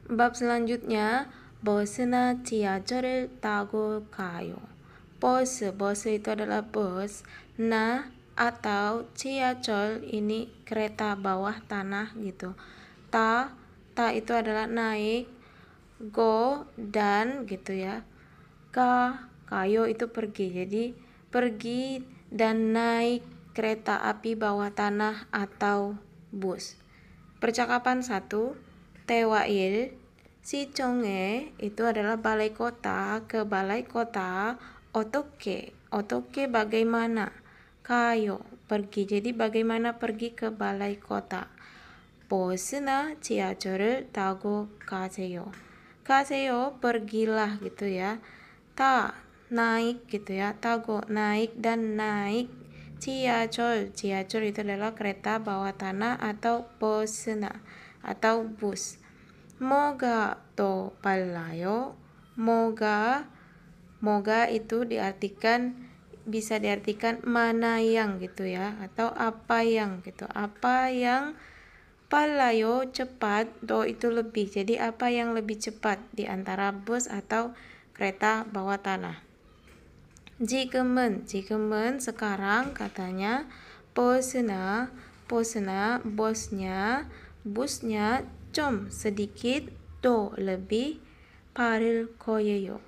Bab selanjutnya, bosnya 지하철을 tago kayo. Bus itu adalah bus. Na atau 지하철 ini kereta bawah tanah gitu. Ta itu adalah naik. Go dan gitu ya. Kayo itu pergi. Jadi pergi dan naik kereta api bawah tanah atau bus. Percakapan 1. Tewail, si Chong'e itu adalah balai kota, ke balai kota. Otoke bagaimana? Kayo pergi. Jadi bagaimana pergi ke balai kota? Bos나 지하철을 타고 가세요. 가세요 pergilah gitu ya. Naik gitu ya. tago naik dan naik. 지하철 itu adalah kereta bawah tanah atau bos나 atau bus. Moga to palayo. Moga itu bisa diartikan mana yang gitu ya, atau apa yang gitu. Apa yang palayo cepat, do itu lebih. Jadi apa yang lebih cepat di antara bus atau kereta bawah tanah. 지금은 sekarang katanya. bosnya busnya 좀 sedikit, do lebih, 빠를 거예요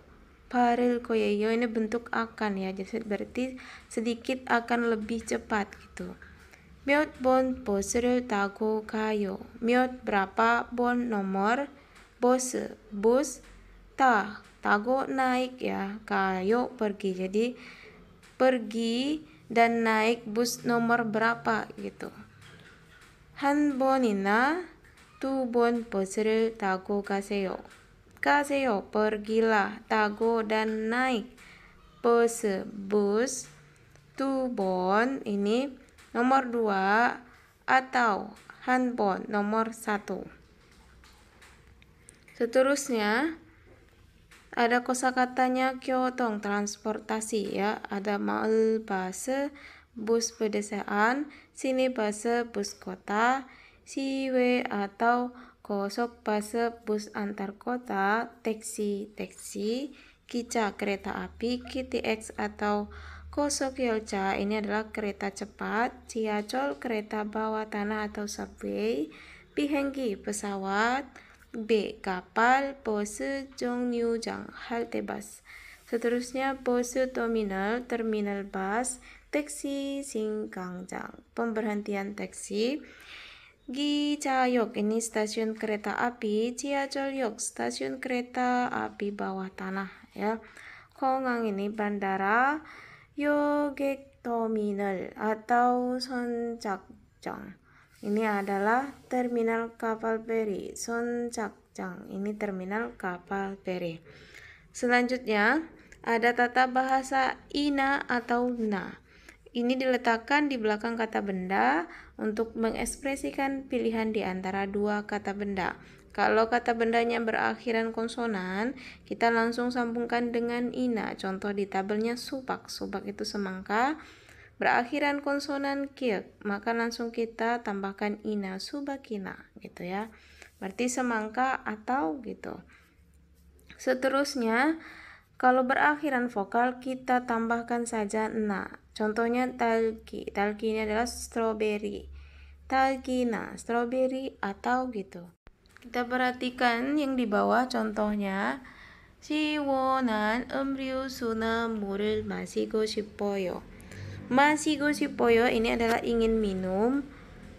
ini bentuk akan ya, jadi berarti sedikit akan lebih cepat gitu. 몇 번 버스를 타고 가요. berapa, bon nomor, bus, tago naik ya, kayo pergi. Jadi pergi dan naik bus nomor berapa gitu. 한 번이나 두 번 버스를 타고 가세요. pergilah, tago dan naik bus. 두 번 ini nomor 2 atau 한 번 nomor 1. Seterusnya ada kosakatanya gyotong, transportasi ya. Ada maul bus, bus pedesaan, sini bus, bus kota, siwe atau kosok bus, bus antar kota, taksi, kica kereta api, KTX atau kosok 열차 ini adalah kereta cepat, 지하철 kereta bawah tanah atau subway, 비행기 pesawat, B. kapal, bus, 정류장, halte bus. Seterusnya bus terminal bus, taksi, singkangjang, pemberhentian taksi. 기차역 ini stasiun kereta api, 지하철역 stasiun kereta api bawah tanah ya. 공항 ini bandara, 요객 terminal atau 선착장. Ini adalah terminal kapal feri. 선착장 ini terminal kapal feri. Selanjutnya ada tata bahasa ina atau na. Ini diletakkan di belakang kata benda untuk mengekspresikan pilihan di antara dua kata benda. Kalau kata bendanya berakhiran konsonan, kita langsung sambungkan dengan ina. Contoh di tabelnya subak. Subak itu semangka. Berakhiran konsonan kiek, maka langsung kita tambahkan ina, subakina gitu ya. Berarti semangka atau gitu. Seterusnya, kalau berakhiran vokal kita tambahkan saja na. Contohnya talki. Talki ini adalah strawberry. Talkina, strawberry atau gitu. Kita perhatikan yang di bawah contohnya. 시원한 음료수나 물을 마시고 싶어요. 마시고 싶어요 ini adalah ingin minum.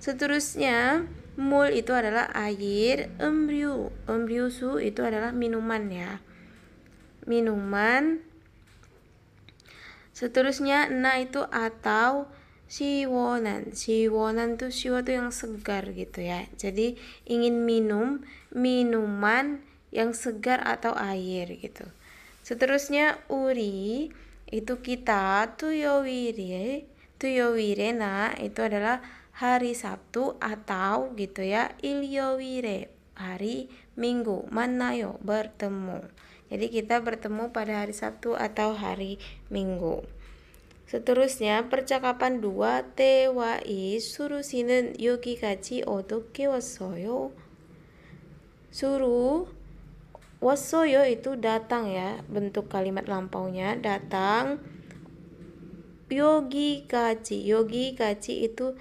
Seterusnya mul itu adalah air, 음료수 itu adalah minuman ya. Minuman. Seterusnya na itu atau 시원한 itu siwa itu yang segar gitu ya. Jadi ingin minum minuman yang segar atau air gitu. Seterusnya uri itu kita, tuyoire na itu adalah hari Sabtu atau gitu ya, ilyoire hari Minggu, manayo bertemu. Jadi kita bertemu pada hari Sabtu atau hari Minggu. Seterusnya percakapan 2, 태와이 수루씨는 여기까지 어떻게 왔어요? suruh. Wasoyo itu datang ya, bentuk kalimat lampaunya datang. Yogi kachi itu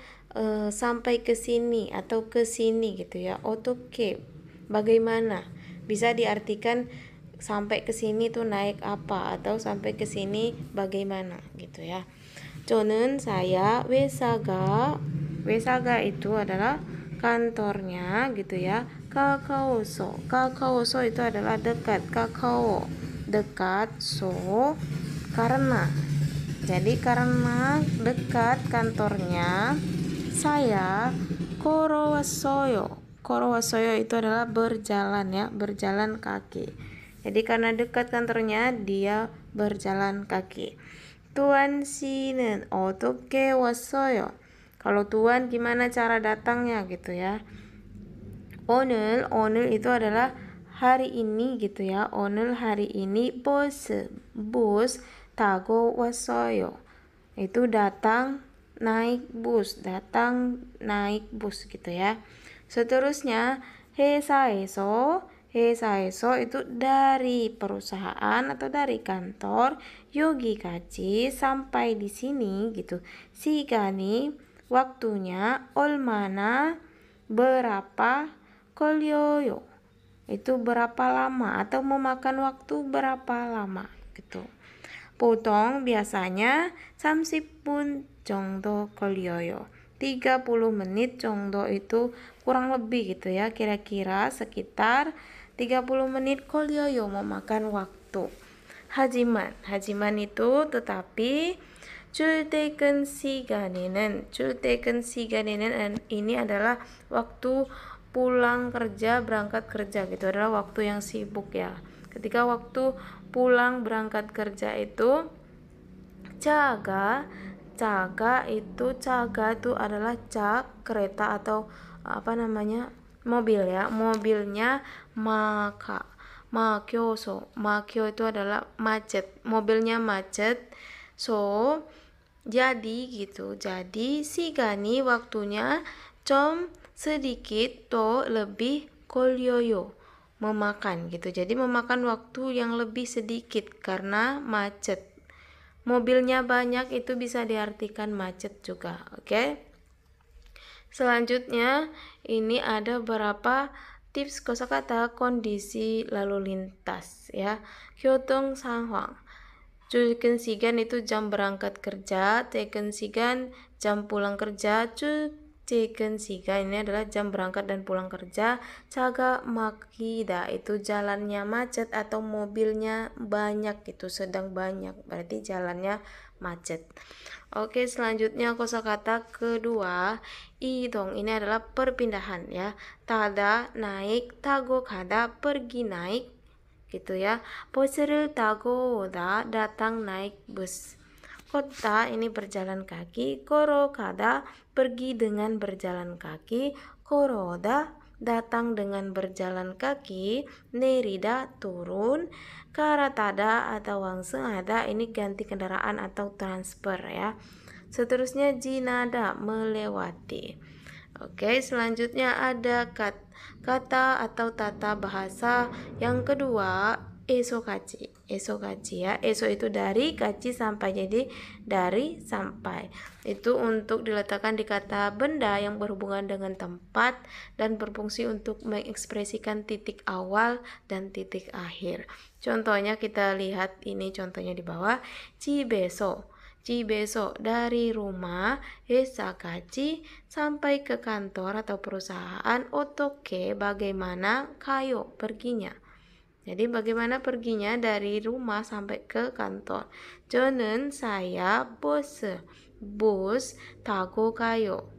sampai ke sini atau ke sini gitu ya. Otoke, bagaimana? Bisa diartikan sampai ke sini tuh naik apa atau sampai ke sini bagaimana gitu ya. Jonen saya wesaga itu adalah kantornya gitu ya. Kakaoso itu adalah dekat. Kakao dekat, so karena. Jadi karena dekat kantornya, saya korowasoyo itu adalah berjalan ya, berjalan kaki. Jadi karena dekat kantornya, dia berjalan kaki. Tuan 씨는 어떻게 왔어요? Kalau tuan gimana cara datangnya gitu ya. 오늘 itu adalah hari ini gitu ya. 오늘 hari ini bus tago wassoyo. Itu datang naik bus gitu ya. Seterusnya 회사에서 itu dari perusahaan atau dari kantor. 여기까지 sampai di sini gitu. 시간이 waktunya. 얼마나 berapa. 걸려요 itu berapa lama atau memakan waktu berapa lama gitu. 보통 biasanya 30분 정도 걸려요. 30 menit 정도 itu kurang lebih gitu ya, kira-kira sekitar 30 menit 걸려요 memakan waktu. 하지만 itu tetapi 출퇴근 시간에는 ini adalah waktu pulang kerja, berangkat kerja gitu, adalah waktu yang sibuk ya. Ketika waktu pulang berangkat kerja itu caga itu adalah cak kereta atau mobil ya. Mobilnya makyo itu adalah macet, mobilnya macet. So jadi gitu, jadi sigani waktunya com sedikit to lebih kolyoyo memakan gitu. Jadi memakan waktu yang lebih sedikit karena macet. Mobilnya banyak itu bisa diartikan macet juga. Oke. Selanjutnya ini ada beberapa tips kosakata kondisi lalu lintas ya. 교통 상황. 출근 시간 itu jam berangkat kerja, 퇴근 시간 jam pulang kerja, 퇴근 시간 ini adalah jam berangkat dan pulang kerja. 차가 막히다 itu jalannya macet atau mobilnya banyak, itu sedang banyak, berarti jalannya macet. Oke, selanjutnya kosakata kedua, 이동 ini adalah perpindahan ya. 타다 naik, 타고 가다 pergi naik gitu ya. 버스를 타고 오다 datang naik bus. Kota ini berjalan kaki, 걸어가다 pergi dengan berjalan kaki, 걸어오다 datang dengan berjalan kaki, 내리다 turun, 갈아타다 atau langsung ini ganti kendaraan atau transfer ya. Seterusnya 지나다 melewati. Oke, selanjutnya ada kata atau tata bahasa yang kedua, esokachi ya. Eso itu dari, kachi sampai, jadi dari sampai. Itu untuk diletakkan di kata benda yang berhubungan dengan tempat dan berfungsi untuk mengekspresikan titik awal dan titik akhir. Contohnya kita lihat ini contohnya di bawah. Jibeso dari rumah, 회사까지 sampai ke kantor atau perusahaan, 어떻게 bagaimana, kayo perginya. Jadi bagaimana perginya dari rumah sampai ke kantor. 저는 saya bus tago kayo.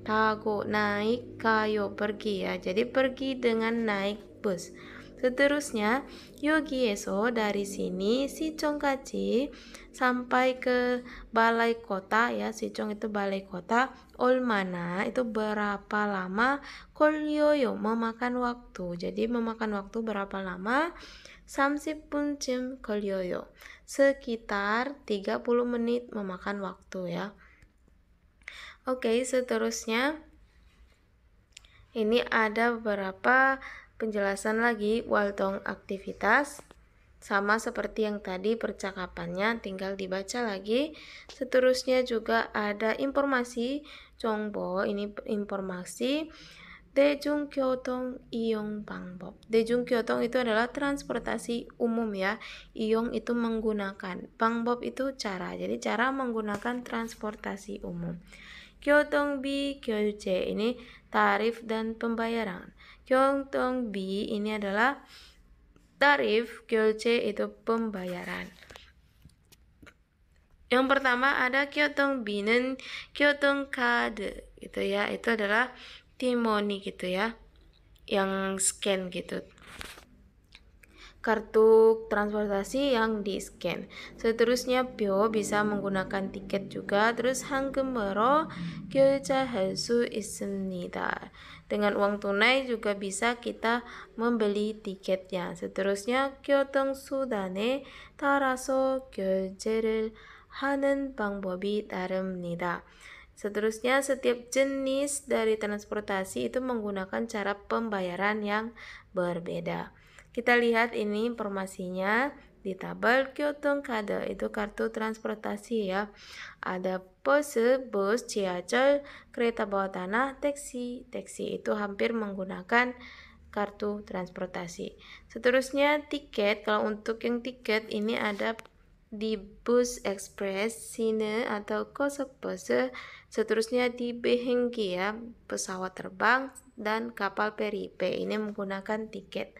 Tago naik, kayo pergi ya. Jadi pergi dengan naik bus. Seterusnya 여기에서 dari sini 시청까지 sampai ke balai kota ya. 시청 itu balai kota. 얼마나 itu berapa lama. 걸려요 memakan waktu. Jadi memakan waktu berapa lama? 30분쯤 걸려요. Sekitar 30 menit memakan waktu ya. Oke, seterusnya ini ada beberapa penjelasan lagi waltong aktivitas. Sama seperti yang tadi percakapannya, tinggal dibaca lagi. Seterusnya juga ada informasi, 정보, ini informasi. 대중교통 이용 방법. 대중교통 itu adalah transportasi umum ya. 이용 itu menggunakan. 방법 itu cara. Jadi cara menggunakan transportasi umum. 교통비 결제 ini tarif dan pembayaran. 교통비 ini adalah tarif, 결제 itu pembayaran. Yang pertama ada 교통비는 교통카드 gitu ya. Itu adalah T-money gitu ya, yang scan gitu, kartu transportasi yang di scan. Seterusnya 표 bisa menggunakan tiket juga. Terus 현금으로 결제할 수 있습니다. Dengan uang tunai juga bisa kita membeli tiketnya. Seterusnya 교통수단에 따라서 결제를 하는 방법이 다릅니다. Seterusnya, setiap jenis dari transportasi itu menggunakan cara pembayaran yang berbeda. Kita lihat ini informasinya di tabel 교통카드, itu kartu transportasi ya. Ada bus, 지하철, kereta bawah tanah, taksi itu hampir menggunakan kartu transportasi. Seterusnya tiket, kalau untuk yang tiket ini ada di bus ekspres, sine atau kosekbus. Seterusnya di bihengi ya, pesawat terbang dan kapal peri. Ini menggunakan tiket.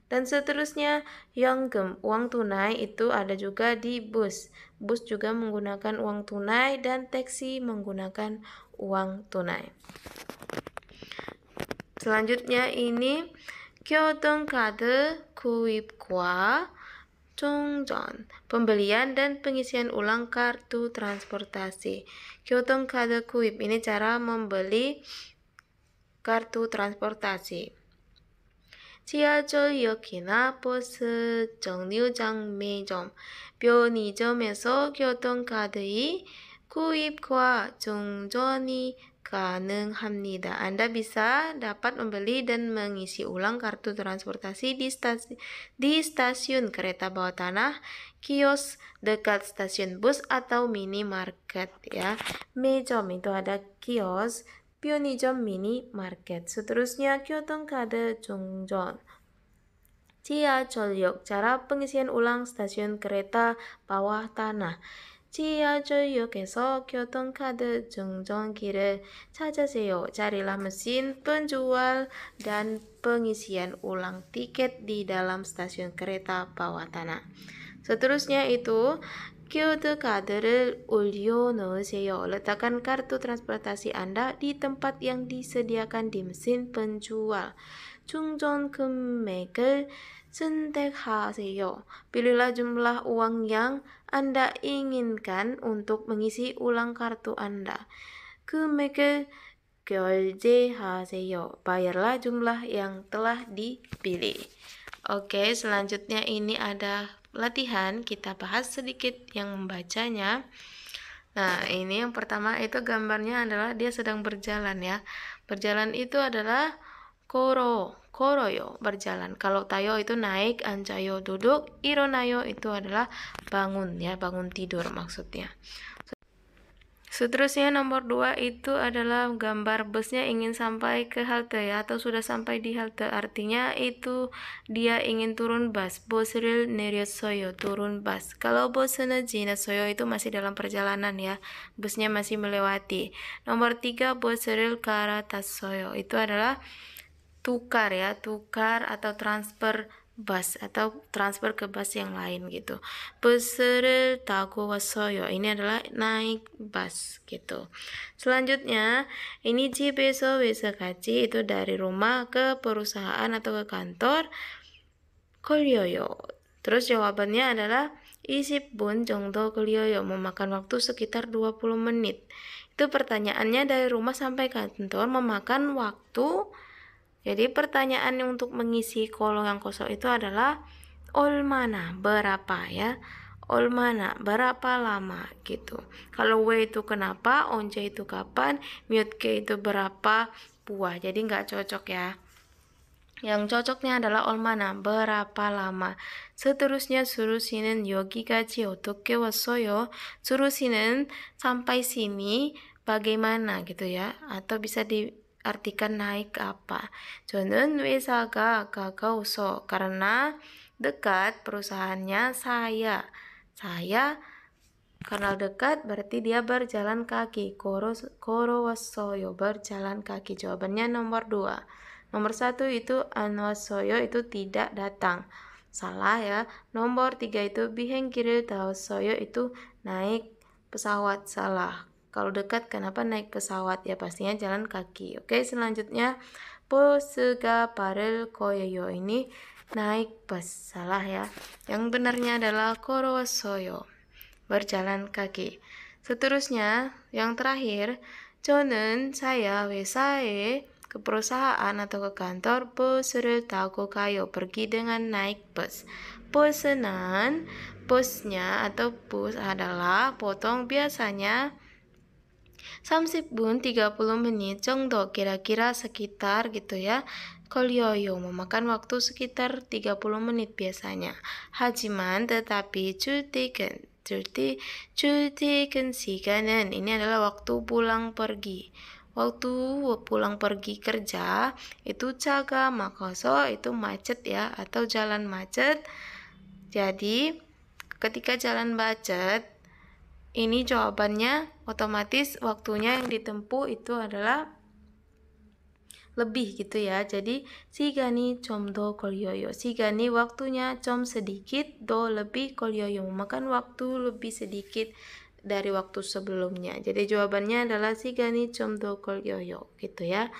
Dan seterusnya 현금, uang tunai itu ada juga di bus. Bus juga menggunakan uang tunai dan taksi menggunakan uang tunai. Selanjutnya ini 교통카드 구입과 충전, pembelian dan pengisian ulang kartu transportasi. 교통카드 구입, ini cara membeli kartu transportasi. 지하철역이나 버스 정류장 매점, 편의점에서 교통카드의 구입과 충전이 가능합니다. Anda bisa dapat membeli dan mengisi ulang kartu transportasi di stasiun kereta bawah tanah, kios dekat stasiun bus atau minimarket ya. 매점 itu ada kios, 편의점 minimarket. Seterusnya 교통카드 충전. 지하철역, cara pengisian ulang stasiun kereta bawah tanah. 지하철역에서 교통카드 충전기를 찾으세요. Carilah mesin penjual dan pengisian ulang tiket di dalam stasiun kereta bawah tanah. Seterusnya itu 교통카드를 올려놓으세요. Letakkan kartu transportasi Anda di tempat yang disediakan di mesin penjual. 충전 금액을 선택하세요. Pilihlah jumlah uang yang Anda inginkan untuk mengisi ulang kartu Anda. 금액을 결제하세요. Bayarlah jumlah yang telah dipilih. Oke, selanjutnya ini ada latihan. Kita bahas sedikit yang membacanya. Nah, ini yang pertama itu gambarnya adalah dia sedang berjalan ya. Berjalan itu adalah koroyo, berjalan. Kalau tayo itu naik, anjayo duduk, ironayo itu adalah bangun ya, bangun tidur maksudnya. Seterusnya nomor 2 itu adalah gambar busnya ingin sampai ke halte ya, atau sudah sampai di halte. Artinya itu dia ingin turun bus. 버스를 내렸어요, turun bus. Kalau 버스는 지났어요 itu masih dalam perjalanan ya, busnya masih melewati. Nomor 3 버스를 갈아탔어요, itu adalah tukar ya, tukar atau transfer bus atau transfer ke bus yang lain gitu. 버스를 타고 왔어요, ini adalah naik bus gitu. Selanjutnya ini 집에서 회사까지, itu dari rumah ke perusahaan atau ke kantor. 걸려요. Terus jawabannya adalah 20분 정도 걸려요, memakan waktu sekitar 20 menit. Itu pertanyaannya dari rumah sampai kantor memakan waktu. Jadi pertanyaan untuk mengisi kolom yang kosong itu adalah 얼마나, berapa ya. 얼마나, berapa lama gitu. Kalau W itu kenapa, 언제 itu kapan, 몇 개 itu berapa buah. Jadi nggak cocok ya. Yang cocoknya adalah 얼마나, berapa lama. Seterusnya 수루씨는 여기까지 어떻게 왔어요? 수루씨는 sampai sini bagaimana gitu ya. Atau bisa diartikan naik apa. 저는 회사가 가까워서 karena dekat perusahaannya saya. Saya karena dekat berarti dia berjalan kaki. 걸어왔어요, berjalan kaki. Jawabannya nomor 2. Nomor 1 itu 안 왔어요, itu tidak datang. Salah ya. Nomor 3 itu 비행기를 타왔어요, itu naik pesawat. Salah. Kalau dekat kenapa naik pesawat? Ya pastinya jalan kaki. Oke, selanjutnya 버스가 빠를 거예요. Ini naik bus. Salah ya. Yang benarnya adalah 걸어왔어요, berjalan kaki. Seterusnya, yang terakhir, saya 회사에 ke perusahaan atau ke kantor 버스를 타고 가요, pergi dengan naik bus. 버스는 busnya atau bus adalah potong biasanya 30분, 30 menit 정도, kira-kira sekitar gitu ya. 걸려요, memakan waktu sekitar 30 menit biasanya. 하지만 tetapi 출퇴근 시간은 ini adalah waktu pulang pergi. Waktu pulang pergi kerja itu 차가 막혀서, itu macet ya, atau jalan macet. Jadi ketika jalan macet ini jawabannya otomatis waktunya yang ditempuh itu adalah lebih gitu ya. Jadi 시간이 좀 더 걸려요. 시간이 waktunya 좀 sedikit, 더 lebih, 걸려요 memakan waktu lebih sedikit dari waktu sebelumnya. Jadi jawabannya adalah 시간이 좀 더 걸려요 gitu ya.